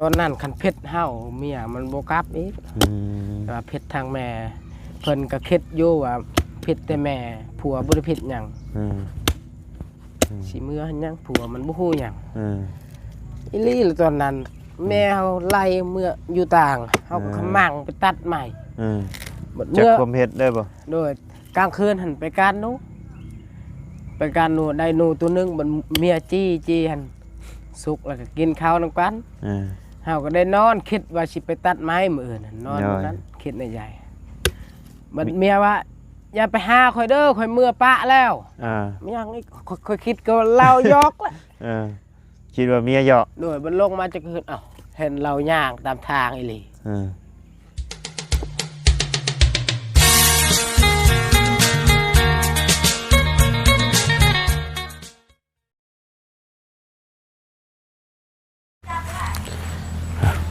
ตอนนั้นคันเพชรเฮาเมียมันบ่กลับอีกว่าเพชรทางแม่เพิ่นก็คิดอยู่ว่าเพชรแต่แม่ผัวบ่ได้เพชรหยังสิเมื่อหันหยังผัวมันบ่ฮู้หยังอีหลีแล้วตอนนั้นแม่เฮาไล่เมื่ออยู่ต่างเฮาก็ขมั่งไปตัดใหม่จักความเฮ็ดได้บ่โดยกลางคืนหันไปการหนูได้หนูตัวนึงมันเมียจี้หันสุกแล้วก็กินข้าวนำกันเฮาก็ได้นอนคิดว่าสิไปตัดไม้มื้ออื่นนอนตรงนั้นคิดในใจมันเมียว่าอย่าไปหาข่อยเด้อข่อยเมื่อปะแล้วไม่ยังนี่ข่อยคิดก็เล่ายอกแล้วคิดว่าเมียหยอกโดยมันลงมาจากคืนเห็นเราย่างตามทางอีหลี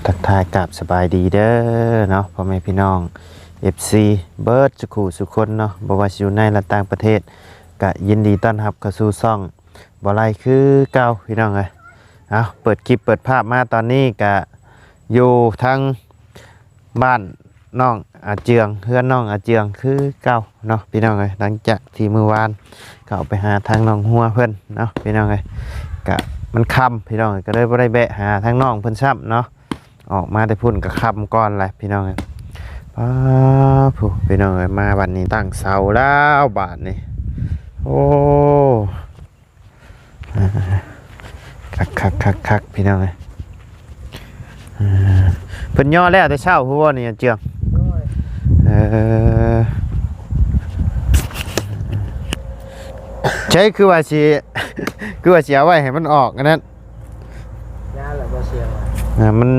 ทักทายกับสบายดีเด้อเนาะพ่อแม่พี่น้อง FC เบิร์ดสุขุสุคนเนาะบ่ว่าอยู่ในและต่างประเทศก็ยินดีต้อนรับเข้าสู่ช่องบ่ไรคือเก่าพี่น้องเอ้ยเปิดคลิปเปิดภาพมาตอนนี้ก็อยู่ทั้งบ้านน้องอาเจืองเฮือนน้องอาเจืองคือเก่าเนาะพี่น้องเอ้ยหลังจากที่มื้อวานก็ไปหาทางน้องหัวเพิ่นเนาะพี่น้องเอ้ยก็มันค่ำพี่น้องก็เลยบ่ได้แวะหาทางน้องเพิ่นซ้ำเนาะออกมาได้พุ่นกับคำก่อนแหละพี่น้องผู้พี่น้องมาวันนี้ตั้งเสาแล้วบาทนี่โอ้คักพี่น้องเพิ่นย่อแล้วแต่เช้าหัวนี่เจียงใช่คือว่าสิเอาไว้ให้มันออกอันนั้นยาแล้วบ่เสียงมัน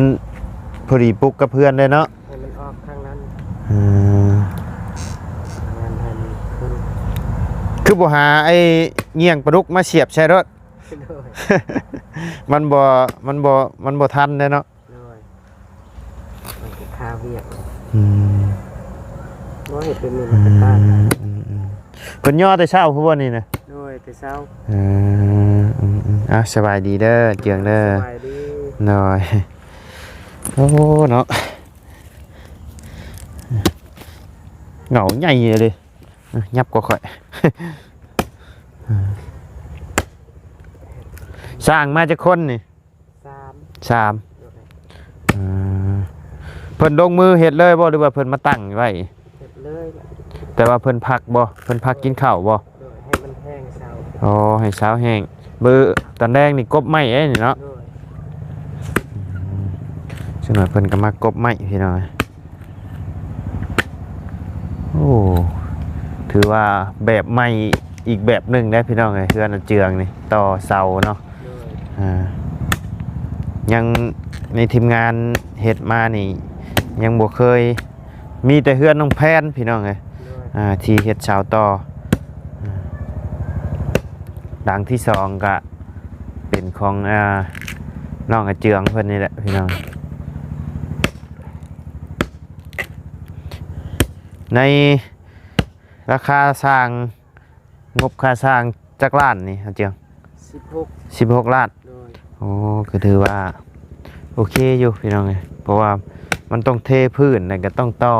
พอดีปุ๊กกับเพื่อนเลยเนาะให้มันออกข้างนั้นคือบ่หาไอ้เงี้ยงปลาดุกมาเสียบใช่รถมันบ่ทันเลยเนาะมันก็คาเวียกว่าเห็ดเป็นมันก็ตายเพิ่นย่อแต่เช้าคือว่านี่นะโดยแต่เช้าสบายดีเด้อเจียงเด้อสบายดีหน่อยโอ้เนาะเหงาใหญ่เลยยับกว่าข่อยสร้างมาจากคนนี่สามเพิ่นลงมือเฮ็ดเลยบ่หรือว่าเพิ่นมาตั้งไว้เฮ็ดเลยแต่ว่าเพิ่นพักบ่เพิ่นพักกินข้าวบ่ให้มันแห้งเช้าอ๋อให้เช้าแห้งเบอร์ตอนแรกนี่กบไม้เอ้นี่เนาะจังหน่อยเพิ่นก็มากบไม้พี่น้อยโอ้ถือว่าแบบใหม่อีกแบบหนึ่งได้พี่น้องไงเฮือนเจืองนี่ต่อเสาเนาะยังในทีมงานเฮ็ดมานี่ยังบ่เคยมีแต่เฮือนน้องแพนพี่น้องไงที่เฮ็ดเสาต่อดังที่สองก็เป็นของน้องเจืองเพิ่นนี่แหละพี่น้องในราคาสร้างงบค่าสร้างจักล้านนี่เจียง16ล้านโอ้ก็ถือว่าโอเคอยู่พี่น้องไงเพราะว่ามันต้องเทพื้นแล้วก็ต้องต่อ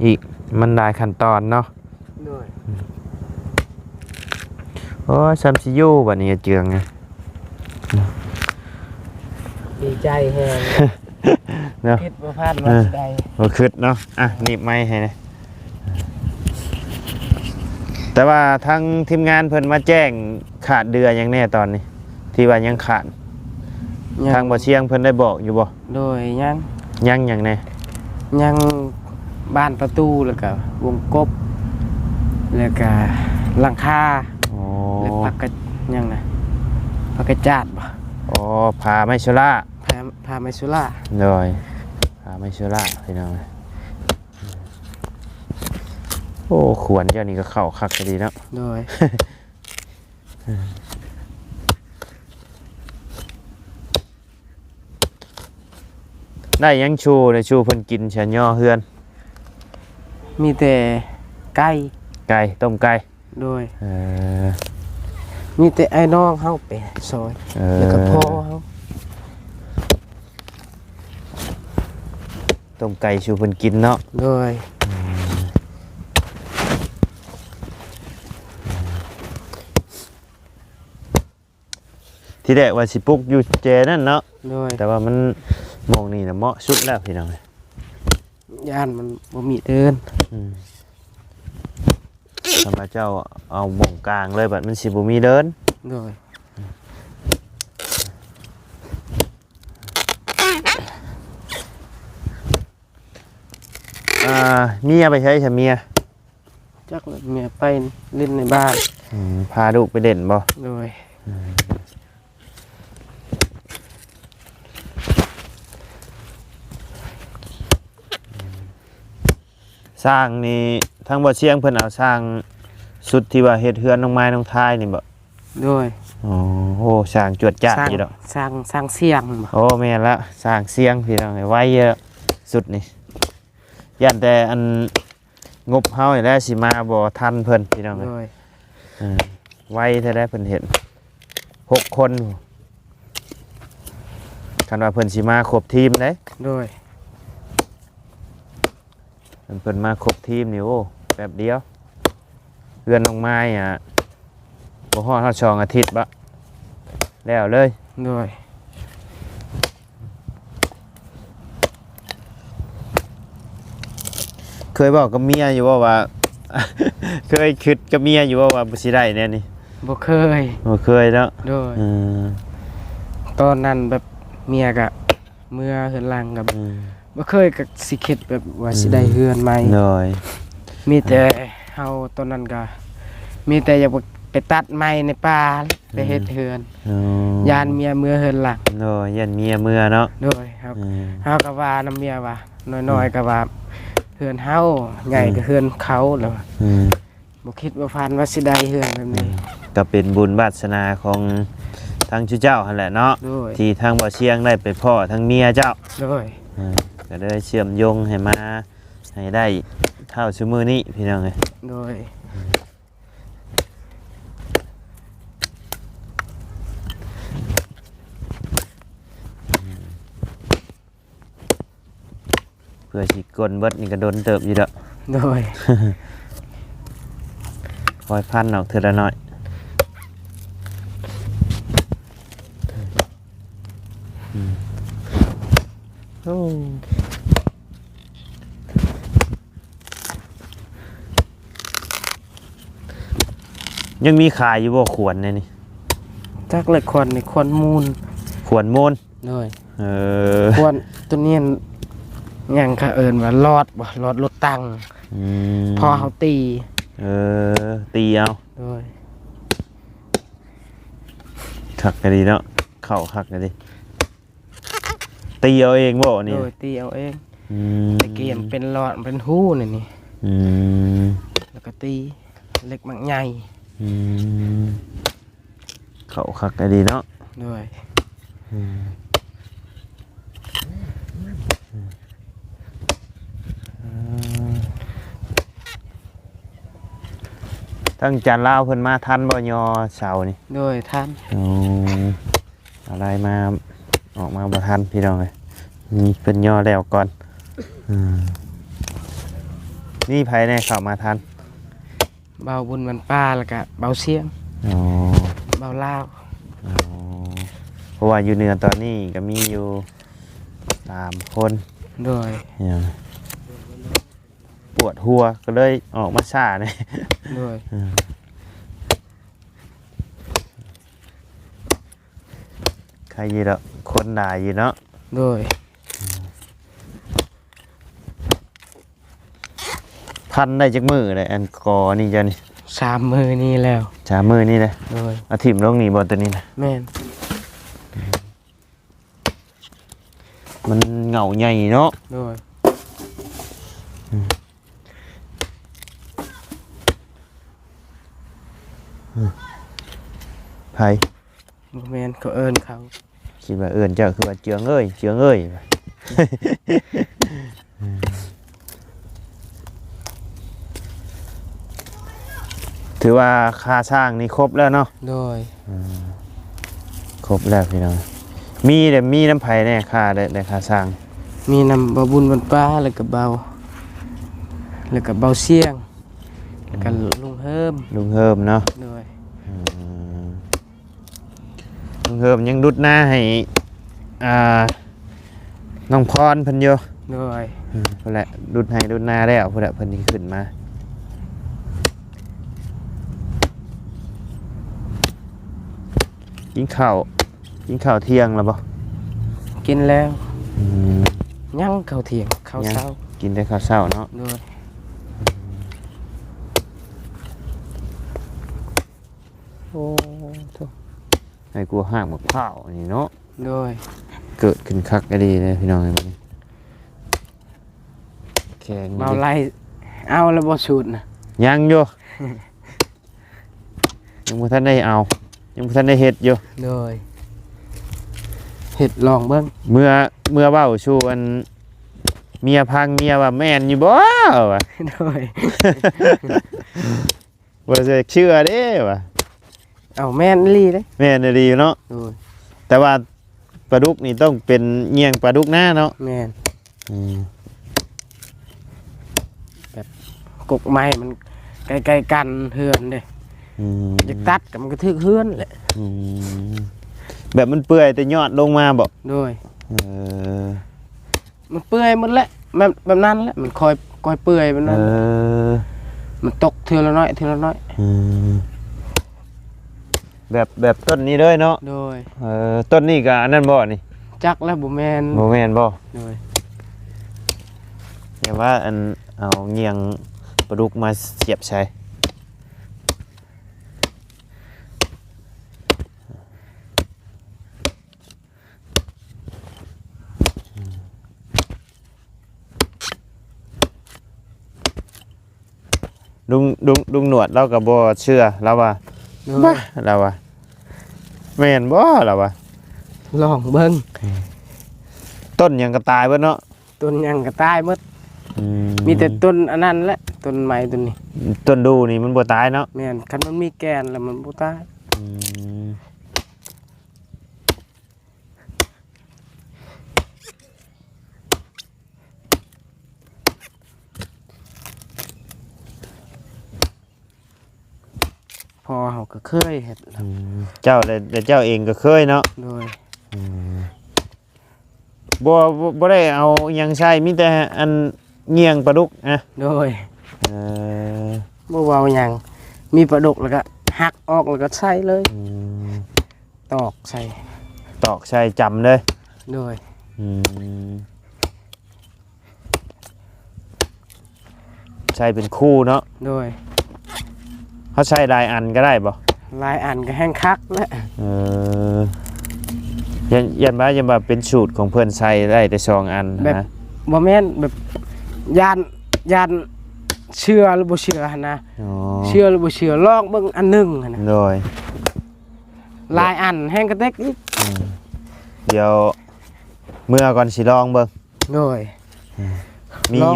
อีกมันหลายขั้นตอนเนาะโอ้ซัมซิยูบัดนี้เจียงไงดีใจแฮงเนาะคิดบ่พลาดว่าสิได้บ่คิดเนาะหนีบไม้ให้นะแต่ว่าทางทีมงานเพิ่นมาแจ้งขาดเดืออย่างแน่ตอนนี้ที่ว่ายังขาดทางบ่เชียงเพิ่นได้บอกอยู่บ่โดยยังอย่างแน่ยังบ้านประตูแล้วก็วงกบแล้วก็หลังคาแล้วผักกระยังนะผักกระจาดบ่พาไมชุล่าพาไมชุล่าโดยพาไมชุล่าพี่น้องโอ้ขวนเจ้านี่ก็เข้าคักดีเนาะโดยได้ยังชูเลยชูเพิ่นกินเฉยย่อเฮือนมีแต่ไก่ต้มไก่โดยมีแต่ไอ้น้องเฮาไปซอยแล้วก็พ่อเฮา ต้มไก่ชูเพิ่นกินเนาะ โดย ที่แรกว่าสิปลุกอยู่แจนั่นเนาะ โดย แต่ว่ามันหมองนี่น่ะเหมาะสุดแล้วพี่น้องเอ้ย ย่านมันบ่มีเดิน ทำมาเจ้าเอาหม่องกลางเลยบัดมันสิบ่มีเดิน โดย เมียไปใช้ใช่เมีย จักแล้วเมียไปเล่นในบ้าน พาลูกไปเด่นบ่ โดย สร้างนี่ทั้งบ่เชียงเพิ่นเอาสร้างสุดที่ว่าเฮ็ดเฮือนน้องไม้น้องทายนี่บ่ โดย อ๋อโอ้สร้างจวดจ้าดอยู่ดอก สร้างเสียงบ่ โอ้แม่นละสร้างเสียงพี่น้องไว้เยอะสุดนี่ย่านแต่อันงบเฮานี่แหละสิมาบ่ทันเพิ่นพี่น้อง โดย ไว้ถ้าได้เพิ่นเห็น6 คนคันว่าเพิ่นสิมาครบทีมเด้ โดย เพิ่นมาครบทีมนี่โอ้แป๊บเดียวเฮือนน้องไม้บ่ฮอดเฮา2 อาทิตย์บ่แล้วเลย โดย เคยบอกกับเมียอยู่ว่า เคยคิดกับเมียอยู่ว่าบ่สิได้แน่นี่ บ่เคย บ่เคยเนาะ โดย ตอนนั้นแบบเมียก็เมื่อเฮือนหลังกับบ่เคยก็สิคิดแบบว่าสิได้เฮือนใหม่ น้อย มีแต่เฮาตอนนั้นก็มีแต่อยากไปตัดไม้ในป่าไปเฮ็ดเฮือนยานเมียเมื่อเฮือนหลัง น้อยยันเมียเมื่อเนาะ โดยครับเฮาก็ว่านํเมียว่าน้อยๆก็ว่าเฮือนเฮาใหญ่ก็เฮือนเขาแล้วบ่คิดว่าฝันว่าสิได้เฮือนแบบนี้ ก็เป็นบุญวาสนาของทางเจ้าหั่นแหละเนาะ โดย ที่ทางบ่เชียงได้ไปพ่อทางเมียเจ้า โดย ก็ได้เชื่อมโยงให้มาให้ได้เท่าซุมื้อนี้พี่น้องเอ้ย โดย เพื่อสิกลเบิดนี่ก็โดนเติบอยู่ดอก โดย คอยพันออกเทื่อละน้อยโอ้ยังมีขายอยู่บ่ขวนเนี่ยนี่ จักเลยคนนี่คนมูล ขวนมูล โดย เออ ควรตัวนี้ยังค่ะเอิญว่ารอดบ่รอดรถตังพอเขาตี เออตีเอา โดย ขักกันดีเนาะเข่าขักกันดีตีเอาเองบ่นี่ โดยตีเอาเอง อืม ตะเกียมเป็นหลอดเป็นหู้นี่ อืม แล้วก็ตีเล็กมักใหญ่ อืมเข่าขักกันดีเนาะ โดย ทั้งจานลาวเพิ่นมาทันบ่ยอเสานี่ โดยท่าน โอ้อะไรมาออกมาบ่ทันพี่น้องเอ้ยมีเพิ่นย่อแล้วก่อนนี่ไผแน่เข้ามาทัน เบาบุญมันป้าแล้วก็เบาเสียง อ๋อ เบาลาว อ๋อเพราะว่าอยู่เหนือตอนนี้ก็มีอยู่3 คน โดย เนี่ยปวดหัวก็เลยออกมาซ่าเนี่ย โดย ใครยีละคนด่ายีเนาะ โดย พันได้จักมือเลยอันกอนี่จะนี่ 3 มือนี่แล้ว ชามือนี่เลย โดย เอาถิ่มลงนี่บอตัวนี้นะ แม่น มันเหงาใหญ่เนาะ โดย ไผ่ บ่แม่นเขาเอิ้นเขา คิดว่าเอื่นเจ้าคือว่าเจืองเอ้ยเจืองเอ้ย ถือว่าค่าสร้างนี่ครบแล้วเนาะ โดย ครบแล้วพี่น้องมีแต่มีน้ำไผ่แน่ค่าได้ค่าสร้าง มีนำเบาบุญบรรป้าแล้วก็เบาเสียงแล้วก็ลุงเฮิม ลุงเฮิมเนาะ โดย ลุงเฮิมยังดุดหน้าให้น้องพรเพิ่นอยู่ โดย เพิ่นแหละดุดให้ดุดหน้าแล้วเพิ่นแหละเพิ่นสิขึ้นมากินข้าวเที่ยงแล้วบ่ กินแล้ว อืม ยังข้าวเที่ยงข้าวเช้า กินแต่ข้าวเช้าเนาะ โดย โอ้โธ่ให้กลัวห้างบักพร้าวนี่เนาะ โดย เกิดขึ้นคักก็ดีเลยพี่น้องเอ้ยมื้อนี้แข็ง เบาไล่เอาแล้วบ่สูตรนะ ยังอยู่ ยังบ่ทันได้เอายังบ่ทันได้เฮ็ดอยู่ โดยเฮ็ดลองเบิ่ง เมื่อเว้าชูอันเมียพังเมียว่าแม่นอยู่บ่วะ โดย บ่จะเชื่อเด้วะ เอาแม่นอีหลีเด้ แม่นดีเนาะ โดย แต่ว่าปลาดุกนี่ต้องเป็นเงียงปลาดุกหน้าเนาะ แม่น อืม กกไม้มันใกล้ๆกันเฮือนเด้ อืม อยากตัดก็มันก็ทึกเฮือนแหละ อืมแบบมันเปื่อยแต่ยอดลงมาบ่ โดย เออ มันเปื่อยหมดแหละแบบนั้นแหละมันคอยเปื่อยแบบนั้น มันตกเทือละน้อยเทือละน้อย อืมแบบต้นนี้เลยเนาะ โดย ต้นนี้ก็อันนั้นบ่นี่ จักแล้วบ่แม่น บ่แม่นบ่ โดย อย่าว่าอันเอาเงียงปลาดุกมาเสียบใช้ลุงหนวดเราก็บ่เชื่อเราว่า โด บ้าย เราว่าแม่นบ่เราว่า ลองเบิ่ง ต้นหยังก็ตายเบิดเนาะ ต้นหยังก็ตายหมด อื มีแต่ต้นอันนั้นแหละต้นไม้ต้นนี้ ต้นดูนี่มันบ่ตายเนาะ แม่นคันมันมีแกนแล้วมันบ่ตาย อืมพอเฮาก็เคยเฮ็ดแล้ว เจ้าแต่เจ้าเองก็เคยเนาะ โดย บ่ได้เอาหยังใช้มีแต่อันเงียงปลาดุกนะ โดย เออ บ่เว้าหยังมีปลาดุกแล้วก็หักออกแล้วก็ใส่เลย อืม ตอกใส่ ตอกใช้จำเลย โดย อืมใช้เป็นคู่เนาะ โดย เขาใช้หลายอันก็ได้บ่ ลายอันก็แห้งคักแล้ว เออยันว่าเป็นสูตรของเพื่อนใช้ได้แต่สองอันนะ บ่แม่นแบบยานเชื่อหรือบ่เชื่อหั่นนะ อ๋อ เชื่อหรือบ่เชื่อลองเบิ่งอันหนึงหั่นนะ โดย ลายอันแห้งกระเต็กอีก เดี๋ยวเมื่อก่อนสิลองเบิ่ง โดย มี ลอง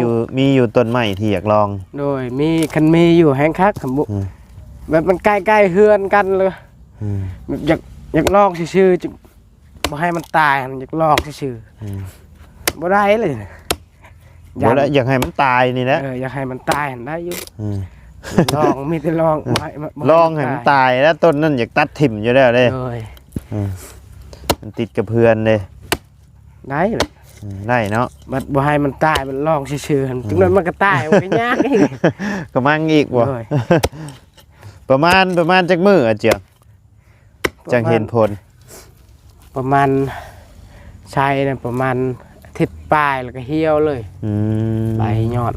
อยู่ต้นไม้ที่อยากลอง โดยมีคันมีอยู่แห้งคักคำบุ อืม แบบมันใกล้ๆเฮือนกันเลยแบบอยากลองซื่อๆจะบ่ให้มันตายหั่นอยากลองซื่อๆบ่ได้เลยนะ บ่แล้วอยากให้มันตายนี่แหละ อยากให้มันตายหั่นได้อยู่ อืม ลองมีแต่ลองบ่ให้บ่ ลองให้มันตายแล้วต้นนั้นอยากตัดถิ่มอยู่แล้วเด้ โดย มันติดกับเพื่อนเด้ ได้เลย ได้เนาะ บัดบ่ให้มันตายมันลองซื่อๆหั่นถึงนั้นมันก็ตายมันก็ยากอีก ก็มั่งอีกบ่ โดย ประมาณจักมื้ออะเจียงจังเห็นผล ประมาณใช่นะประมาณอาทิศปลายแล้วก็เหี่ยวเลย อืม ใบยอด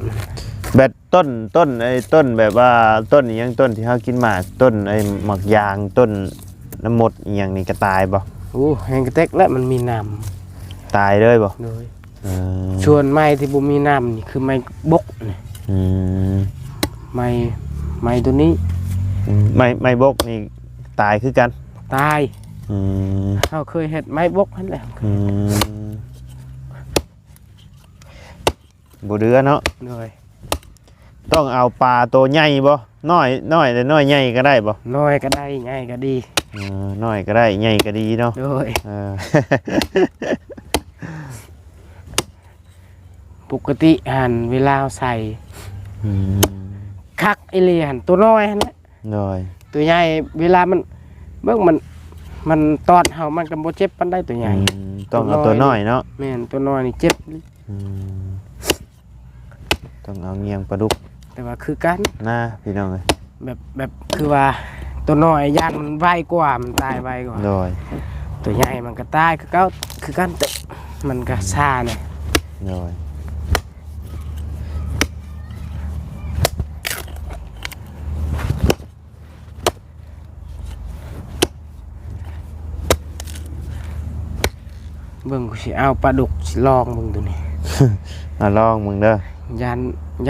แบบต้นไอ้ต้นแบบว่าต้นอีหยังต้นที่เฮากินหมากต้นไอ้หมักยางต้นน้ำมดอีหยังนี่ก็ตายบ่ โอ้แหงกระเต็กแล้วมันมีน้ ตายเลยบ่ ำเลย เออ ชวนไม้ที่บ่มีน้ำนี่คือไม้บกนี่ อืม ไม้ตัวนี้ ไม่บกนี่ตายคือกัน ตาย อืม เขาเคยเห็ดไม้บกนั่นแหละ อืมบ่เดือเนาะ เลย ต้องเอาปลาตัวใหญ่บ่น้อยแต่น้อยใหญ่ก็ได้บ่ น้อยก็ได้ใหญ่ก็ดี น้อยก็ได้ใหญ่ก็ดีเนาะ เลย เออ ปกติหันเวลาใส่คักไอเลียหันตัวน้อยหั่นแหละ โดย ตัวใหญ่เวลามันเบิ่งมันตอดเฮามันก็บ่เจ็บปานใดตัวใหญ่ ต้องเอาตัวน้อยเนาะ แม่นตัวน้อยนี่เจ็บ ต้องเอาเงียงปลาดุก แต่ว่าคือกัน หน้าพี่น้องเลย แบบคือว่าตัวน้อยย่านมันไวกว่ามันตายไวกว่า โดย ตัวใหญ่มันก็ตายคือกันแต่มันก็ช้าเนี่ย โดยเบิ่งกูสิเอาปลาดุกสิลองเบิ่งตัวนี้ มาลองมึงเด้อย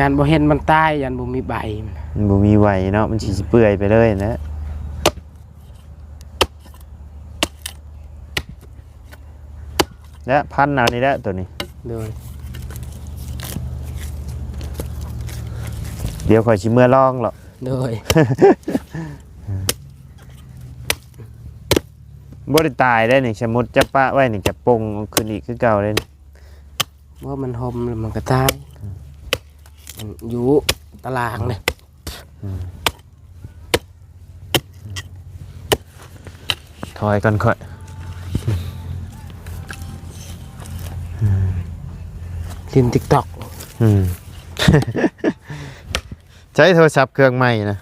านบ่เห็นมันตายยานบ่มีใบมัน มันบ่มีไหวเนาะมันสิเปื่อยไปเลยนะและพันเอานี่แหละตัวนี้ โดย เดี๋ยวข่อยสิเมื่อลองหรอก โดย บ่ได้ตายได้นี่สมมุติจะปะไว้นี่จะปงขึ้นอีกคือเก่าเลยนี่ ว่ามันหอมแล้วมันก็ตายมันอยู่ตารางเลย ถอยก่อนค่อย ลิน TikTok ใช้โทรศัพท์เครื่องใหม่นะ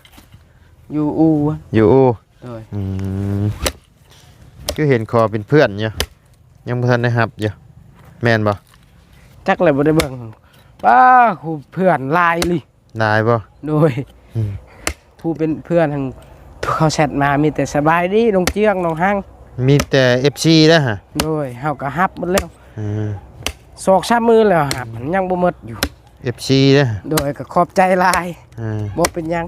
อยู่อูอะ อยู่อู โดย ก็เห็นคอเป็นเพื่อนอยู่ยังบ่ทันได้รับอยู่แม่นบ่ จักเลยบ่ได้เบิ่งป้าผู้เพื่อนหลายลิ ได้บ่ โดยผู้เป็นเพื่อนทางเขาแชทมามีแต่สบายดีน้องเจียงน้องห้าง มีแต่ FC นะฮะ โดยเฮาก็ฮับหมดแล้ว อ 2-3 มื้อแล้วฮับมันยังบ่หมดอยู่ FC นะ โดยก็ขอบใจหลาย อ่า บ่เป็นหยัง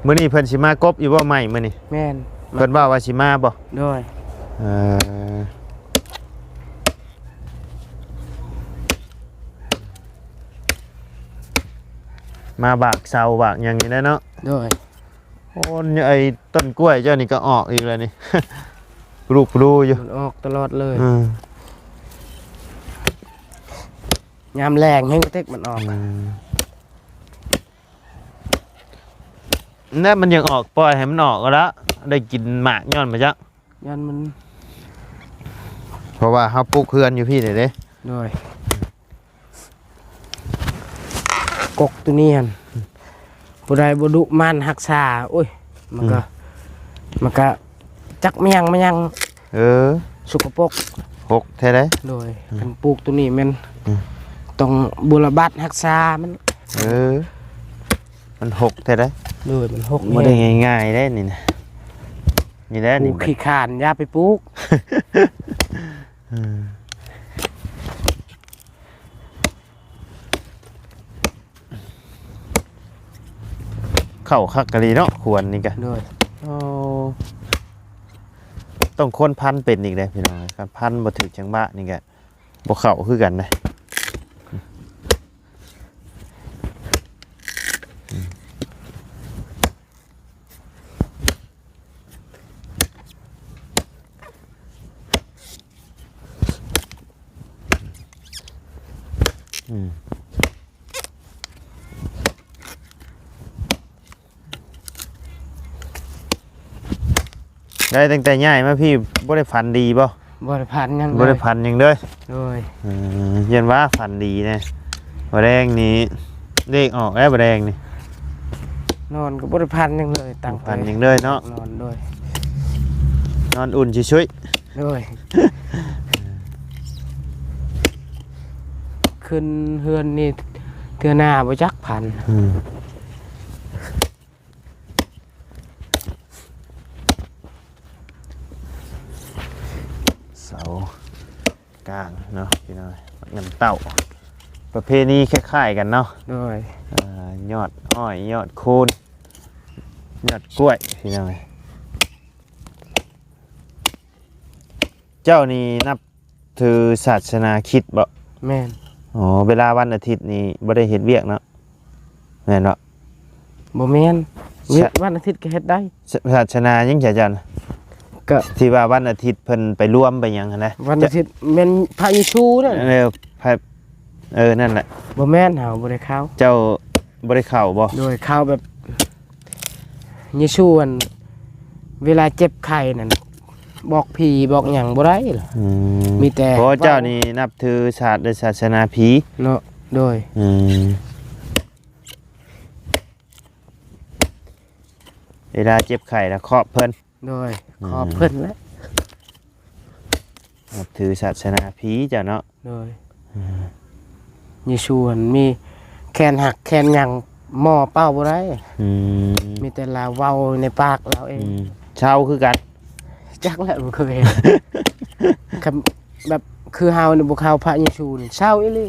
มื้อนี้เพิ่นสิมากบอยู่บ่ใหม่มื้อนี้ แม่น เพิ่นว่าสิมาบ่ โดย เออมาบากเสาบากหยังนี่แหละเนาะ โดย โอ้ยไอ้ต้นกล้วยเจ้านี่ก็ออกอีกแล้วนี่ ลูกปลูอยู่ มันออกตลอดเลย อืม ยามแรงให้กระเทกมันออก นั่นมันยังออกปล่อยให้มันออกก็แล้วได้กินหมากย้อนมาจ้ะ ยันมัน เพราะว่าเฮาปลูกเพื่อนอยู่พี่เด้เด้ โดยกกตัวนี้หั่นผู้ใดบ่ดุมันรักษาโอ้ยมันก็จักมันยัง เออ สกปรก หกแท้เด้ โดยคันปลูกตัวนี้แม่น อืม ต้องบุรบัตรักษามัน เออมันหกแท้เด้ โดยมันหก บ่ได้ง่ายๆได้นี่นะนี่แหละ ปลู นี่ กขี้ขานอย่าไปปลูก เข้าคักกะลีเนาะควรนี่กะ โดย โอ้ต้องคนพันเป็นอีกเด้พี่น้องครับพันบ่ถึกจังบะนี่กะบ่เข้าคือกันเด้ได้ตั้งแต่ย้ายมาพี่บ่ได้ฝันดีบ่ บริพันธ์ยัง บ่ได้ฝันหยังเด้อ โดย เย็นว่าฝันดีนะบ่แดงนี้เลขออกแล้วบ่แดงนี่ นอนกับบริพันธ์ยังเลยตั้ง ฝันหยังเด้อเนาะ นอนโดย นอนอุ่นช่วย โดยขึ้นเฮือนนี่เทื่อหน้าบ่จักพัน เสากลางเนาะพี่น้อยน้ำเต้าประเภทนี้คล้ายๆกันเนาะ โดย ยอดอ้อยยอดคูนยอดกล้วยพี่น้อยเจ้านี่นับถือศาสนาคริดบ่ แ แม่น อ๋อเวลาวันอาทิตย์นี่บ่ได้เฮ็ดเวียกเนาะแม่นเนาะ บ่แม่นเวียกวันอาทิตย์ก็เฮ็ดได้ ศาสนายังจะจัน ก็ ที่ว่าวันอาทิตย์เพิ่นไปร่วมไปหยังหั้นนะ วันอาทิตย์แม่นพระเยซูนั่น นั่นแหละ บ่แม่นเฮาบ่ได้เข้า เจ้าบ่ได้เข้าบ่ โดยเข้าแบบเยซูอันเวลาเจ็บไข้นั่นบอกผีบอกหยังบ่ได้หรอ มีแต่ เพราะเจ้านี่นับถือศาสนาผี เนาะโดย เวลาเจ็บไข้แล้วครอบเพิ่น โดยขอบเพิ่นแล้ว นับถือศาสนาผีเจ้าเนาะ โดยเยซูอันมีแขนหักแขนหยังหม้อเป้าบ่ได้ มีแต่ลาเว้าในปากเราเอง เช่าคือกัน จักแล้วบ่เคยเห็น คำแบบคือเฮานี่บ่เข้าพระเยซูนี่เศร้าอีหลี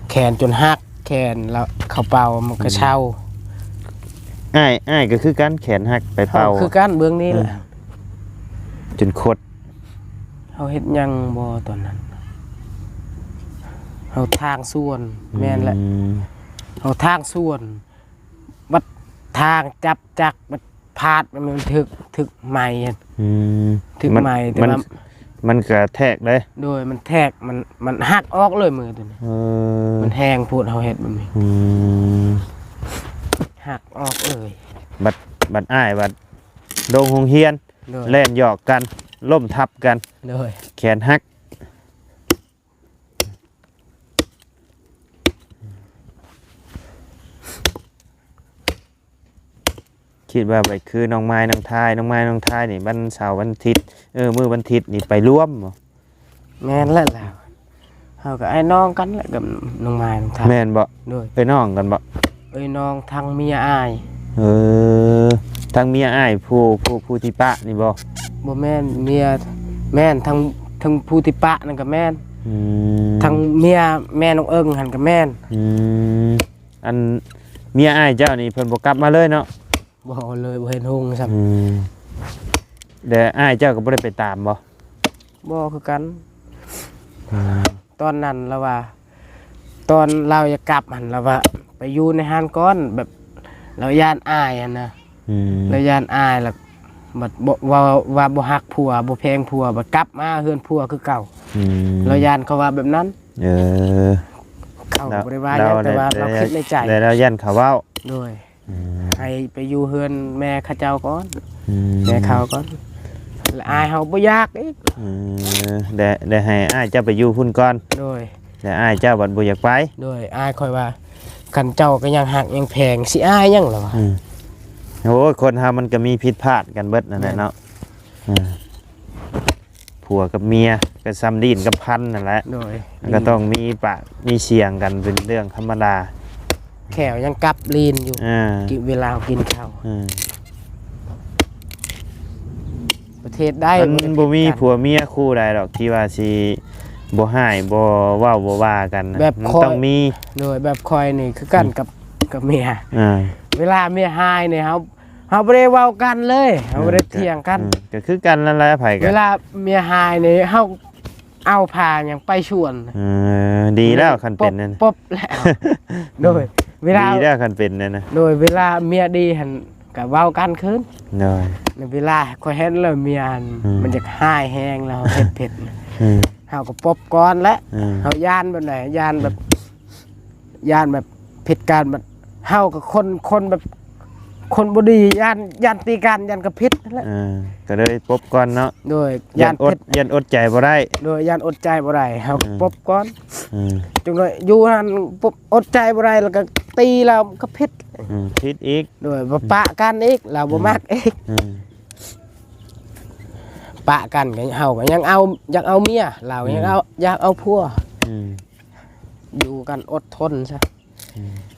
แขนจนหักแขนแล้วเข้าเป่ามันก็เศร้า อ้ายก็คือกันแขนหักไปเป่า คือการเบื้องนี้แหละ จนคด เฮาเฮ็ดหยังบ่ตอนนั้นเฮาทางส่วนแม่นแหละเฮาทางส่วนบัดทางจับจักบัดพาดมันถึกไม้ถึกไม้แต่ว่า มันก็แทกเลย โดยมันแทกมันหักออกเลยมือตัวนี้มันแห้งพูดเฮาเฮ็ดแบบนี้หักออกเลย บัดอ้ายบัดโดงหงเฮียน โดย แล่นหยอกกันล่มทับกัน โดย แขนหักคิดว่าไปคือน้องไม้น้องทายนี่วันเสาร์วันอาทิตย์มื้อวันอาทิตย์นี่ไปร่วมบ่ แม่นแล้วเฮาก็ไอ้น้องกันแหละกับน้องไม้น้องทัก แม่นบ่ โดย ไปน้องกันบ่ เอ้ยน้องทางเมียอาย ทางเมียอ้ายผู้ที่ปะนี่บ่ บ่แม่นเมียแม่นทั้งผู้ที่ปะนั่นก็แม่นทั้งเมียแม่น้องเอิ้งหั่นก็แม่น อันเมียอ้ายเจ้านี่เพิ่นบ่กลับมาเลยเนาะ บ่เลยบ่เห็นหงซ้ำ แต่อ้ายเจ้าก็บ่ได้ไปตามบ่ บ่คือกันตอนนั้นเราว่า ตอนเราจะกลับหั่นเราว่า ไปอยู่ในห้านก้อนแบบเราย่านอายหั่นนะเราย่านอายแล้วบัดบ่ว่าบ่ฮักผัวบ่แพงผัวบัดกลับมาเฮือนผัวคือเก่าเราย่านเขาว่าแบบนั้นเขาบ่ได้ว่าหยังแต่ว่าเราคิดในใจ แล้วย่านเขาเว้า โดยให้ไปอยู่เฮือนแม่เขาเจ้าก่อนแม่เขาก่อนแล้วอายเฮาบ่อยากอีก ได้ให้อ้ายเจ้าไปอยู่พุ่นก่อน โดย แต่อ้ายเจ้าบัดบ่อยากไป โดยอายค่อยว่าคันเจ้าก็ยังหักยังแพงสิอายยังเหรอวะ โอ้ยคนเฮามันก็มีผิดพลาดกันเบิดนั่นแหละเนาะผัวกับเมียก็ซ้ำดินกับพันนั่นแหละ โดย ก็ต้องมีปากมีเสียงกันเป็นเรื่องธรรมดา แขวยังกลับลีนอยู่ อ่า เวลากินข้าว ประเทศได้ มันบ่มีผัวเมียคู่ใดหรอกที่ว่าสิบ่ให้บ่เว้าบ่ว่ากันนะมันต้องมี โดยแบบคอยนี่คือกันกับเมีย เวลาเมียหายเนี่ยเฮาบ่ได้เว้ากันเลยเฮาบ่ได้เถียงกัน ก็คือกันนั่นแหละไผกัน เวลาเมียหายนี่เฮาเอาผ้าหยังไปชวน ดีแล้วคันเป็นนั่น ปบแล้วโดยเวลา ดีแล้วคันเป็นนั่นนะ โดยเวลาเมียดีหั่นก็เว้ากันคืน โดย ในเวลาคอยเห็นแล้วเมียหั่นมันจะหายแห้งแล้วเผ็ดเฮาก็ปบก่อนและเฮาย่านแบบไหนย่านแบบผิดการแบบเฮากับคนแบบคนบ่ดีย่านตีกันย่านกับพิษนั่นแหละ ก็เลยปบก่อนเนาะ โดย ยันอดใจบ่ได้ โดยย่านอดใจบ่ได้เฮาก็ปบก่อนจังเลยอยู่หั่นปบอดใจบ่ได้แล้วก็ตีเราก็พิษ ผิดอีก โดยบ่ปะกันอีกเราบ่มักอีกปะกันก็เฮาก็ยังอยากเอาเมียเรายังอยากเอาผัวอยู่กันอดทนซะ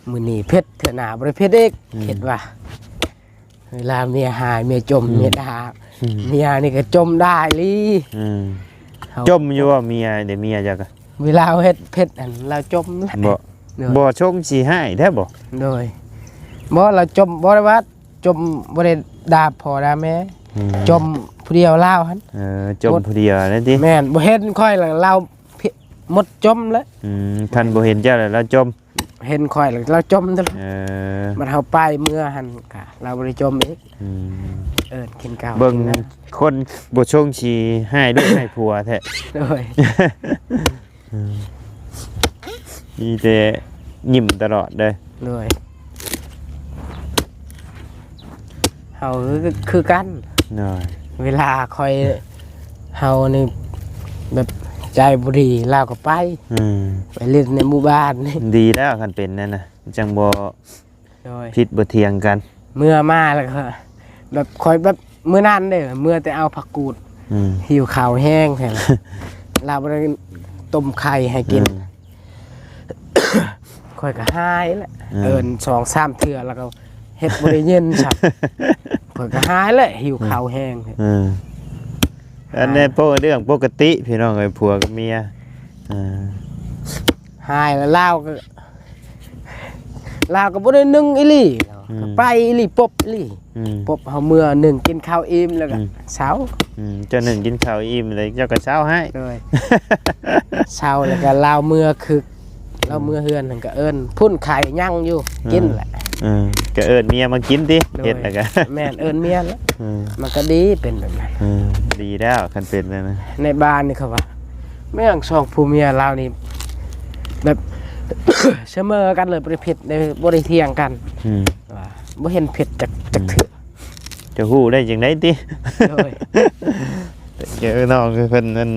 มื้อนี้เพชรเถื่อหน้าบ่ได้เพชรอีกเฮ็ดว่าเวลาเมียหายเมียจมเมียด่าเมียนี่ก็จมได้ลีจมอยู่ว่าเมียเดี๋ยวเมียจัก เวลาเฮ็ดเพชรอันเราจมแล้ว บ่ชงสิให้แท้บ่ โดยบ่เราจมบ่ได้ว่าจมบ่ได้ด่าพ่อด่าแม่จมผู้เดียวลาวหั่น จมผู้เดียวนั่นติ แม่นบ่เห็นค่อยเรา หมดจมแล้ว คันบ่เห็นเจ้าแล้วเราจม เห็นข่อยแล้วเราจมตลอด เออ มันเฮาไปเมื่อหันกะเราบ่ได้จมอีกกินข้าว เบิ่ง กินน้ คนบ่ชงชีให้ลูกให้ผัวแท้ ำโดย มีแต่ยิ้มตลอดเลย โดยเฮาคือกัน หน่อย เวลาคอยเฮานี่แบบใจบุรีลาวก็ไปไปเล่นในหมู่บ้านนี่ ดีแล้วคันเป็นนั่นน่ะจังบ่ โดย ผิดบ่เถียงกัน เมื่อมาแล้วก็แบบคอยแบบเมื่อนั้นเด้อเมื่อแต่เอาผักกูดหิวข้าวแห้งแท้ล่ะลาวบ่ได้ต้มไข่ให้กินคอยก็หายแหละเอิ้น 2-3 เทื่อแล้วก็เฮ็ดบ่ได้เย็นชับคอยก็หายแล้วหิวข้าวแห้ง อันนี้เรื่องปกติพี่น้องเอ้ยผัวกับเมีย หายแล้วลาวก็บ่ได้นึ่งอีหลีก็ไปอีหลีปบอีหลีปบเฮาเมื่อหนึ่งกินข้าวอิ่มแล้วก็เช้า เจ้าหนึ่งกินข้าวอิ่มเลยเจ้าก็เช้าให้ เลยเช้าแล้วก็ลาวเมื่อคือเราเมื่อเฮือนนั่นก็เอิ้นพุ่นไข่ย่างอยู่กินแหละ ก็เอิ้นเมียมากินติเฮ็ดแล้วก็ แม่นเอิ้นเมียแล้วมันก็ดีเป็นแบบนั้น ดีแล้วคันเป็นแล้วนะ ในบ้านนี่เขาว่าแม่งสองผู้เมียเรานี่แบบ เสมอกันเลยบ่ได้ผิดในบ่ได้เถียงกันว่าบ่เห็นผิดจักเถื่อ จะฮู้ได้จังได๋ติ โดย เจอน้องคือเพิ่นนั่น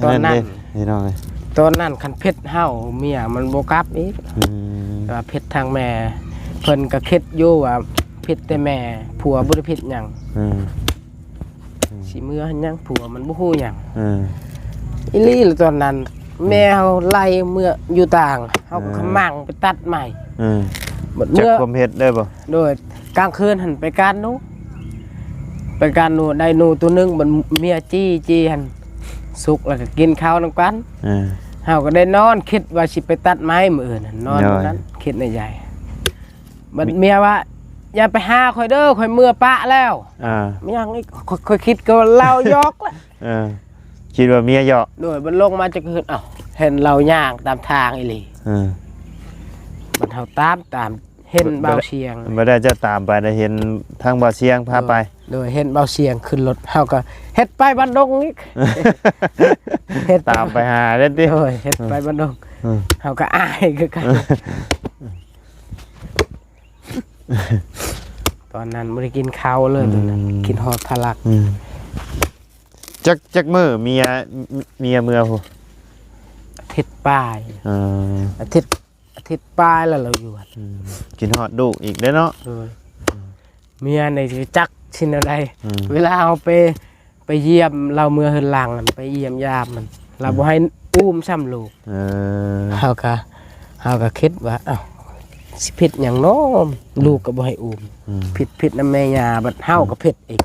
ตอนนั้น พี่น้องเอ้ย ตอนนั้นคันผิดเฮาเมียมันบ่กลับอีกว่าผิดทางแม่เพิ่นก็คิดอยู่ว่าผิดแต่แม่ผัวบ่ได้ผิดหยังสิเมื่อหยังผัวมันบ่ฮู้หยังอีหลีตอนนั้นแม่เฮาไล่เมื่ออยู่ต่างเฮาก็ขมั่งไปตัดใหม่ จัก เมื่อ ความเฮ็ดได้บ่ โดยกลางคืนหันไปการหนูไปการหนูได้หนูตัวหนึงมันเมียจี้หันสุกแล้วก็กินข้าวนํกันเฮาก็ได้นอนคิดว่าสิไปตัดไม้มื้ออื่นน่ะนอนตรงนั้นคิดในใจบัดเมียว่าอย่าไปหาข่อยเด้อข่อยเมื่อปะแล้วไม่ยังอีกข่อยคิดก็เล่ายอกละ คิดว่าเมียเหยาะ โดยมันลงมาจากคืนอ้าวเห็นเราย่างตามทางอีหลีมันเฮาตามเห็นเบาเชียง บ่ได้จะตามไปได้เห็นทางบ่อเสียงพาไป โดยเห็นเบาเชียงขึ้นรถเฮาก็เฮ็ดไปบ้านดงอีก เฮ็ด ตามไปหาเด้ติ โดยเฮ็ดไปบ้านดงเฮาก็อายคือกันตอนนั้นบ่ได้กินข้าวเลยตอนนั้นกินฮอดทะลัก จักมื้อเมียเมื่อผู้ อาทิตย์ปลายอาทิตย์ปลายแล้วเราอยู่ กินฮอดลูกอีกเด้อเนาะ เมียในจักชินอะไรเวลาเอาไปเยี่ยมเราเมื่อเฮือนหลังไปเยี่ยมยามมันเราบ่ให้อุ้มซ้ำลูกเฮาก็คิดว่าอ้าวสิผิดหยังน้อลูกก็บ่ให้อุ้มผิดนำแม่ย่าบัดเฮาก็ผิดอีก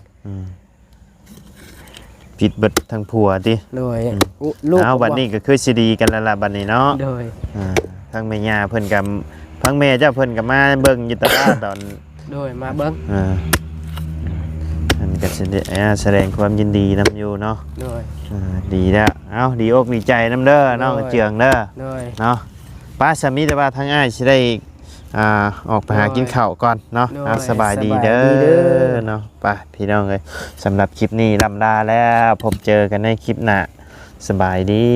ผิดเบิดทางผัวติ โดยลูก เอาบัดนี้ก็คือสิดีกันแล้วล่ะบัดนี้เนาะ โดย ทางแม่ย่าเพิ่นกับพังแม่เจ้าเพิ่นก็มาเบิ่งอยู่ตลาดตอน โดยมาเบิ่ง มันก็แสดงความยินดีนำอยู่เนาะ โดย ดีแล้วเอาดีอกดีใจนำเด้อน้องเจืองเด้อ โดย เนาะป้าสามีแต่ว่าทางอ้ายสิได้ออกไปหากินข้าวก่อนเนาะสบายดีเด้อเนาะไปพี่น้องเอ้ยสำหรับคลิปนี้ลำลาแล้วพบเจอกันในคลิปหน้าสบายดี